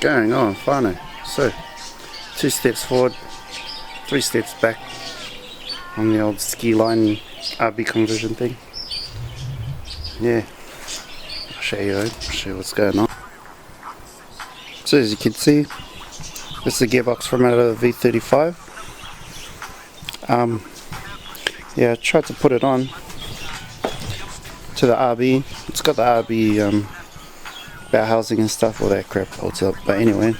going on, whanau. So, 2 steps forward, 3 steps back on the old skyline RB conversion thing. Yeah, I'll show you what's going on. So as you can see, this is the gearbox from out of the V35. Yeah, I tried to put it on to the RB. It's got the RB bow housing and stuff, all that crap holds up. But anyway,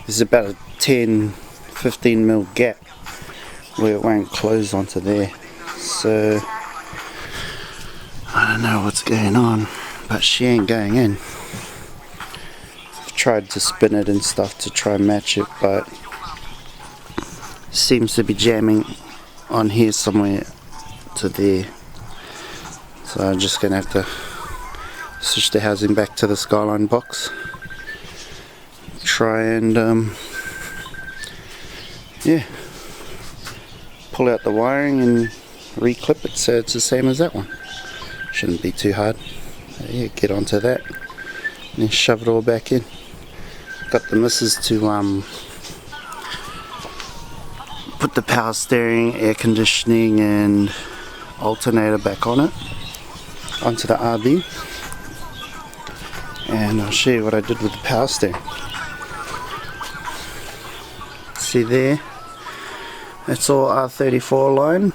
there's about a 10-15mm gap where it won't close onto there. So I don't know what's going on, but she ain't going in. I've tried to spin it and stuff to try and match it, but it seems to be jamming on here somewhere to there. So I'm just gonna have to switch the housing back to the skyline box, try and yeah, pull out the wiring and reclip it so it's the same as that one. Shouldn't be too hard. Yeah, get onto that and shove it all back in. Got the missus to put the power steering, air conditioning and alternator back on it, onto the RB, and I'll show you what I did with the power steering. See there, that's all R34 line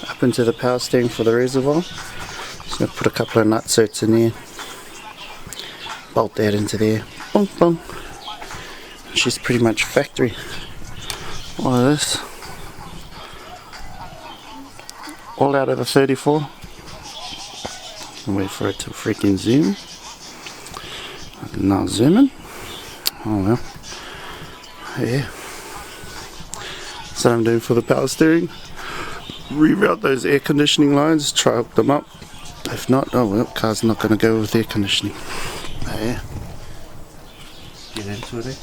up into the power steering for the reservoir. Just going to put a couple of nutserts in there, bolt that into there, boom boom. She's pretty much factory. All of this, all out of the 34. I'll wait for it to freaking zoom. I can not zoom in. Oh well. Yeah. That's what I'm doing for the power steering. Reroute those air conditioning lines, try hook them up. If not, oh well, car's not going to go with air conditioning. Oh yeah. Get into it, eh?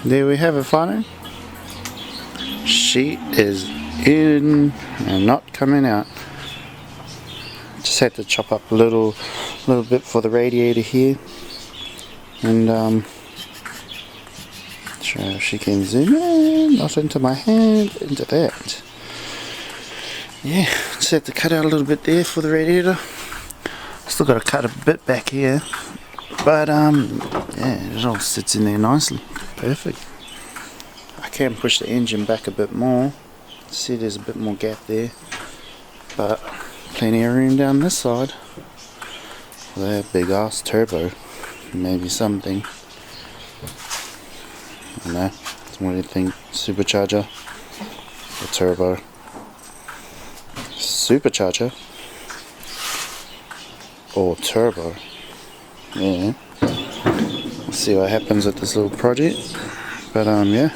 there we have it, whanau. She is in and not coming out. Just had to chop up a little bit for the radiator here, and sure if she can zoom in, not into my hand, into that. Yeah, just had to cut out a little bit there for the radiator. Still got to cut a bit back here, but yeah, it all sits in there nicely, perfect. I can push the engine back a bit more. See, there's a bit more gap there, but plenty of room down this side. That big ass turbo, maybe something. I don't know. What do you think? Supercharger or turbo? Supercharger or turbo? Yeah. We'll see what happens with this little project. But yeah.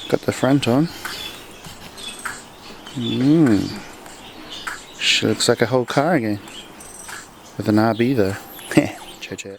Got the front on. She looks like a whole car again. With an RB though. Ciao, ciao.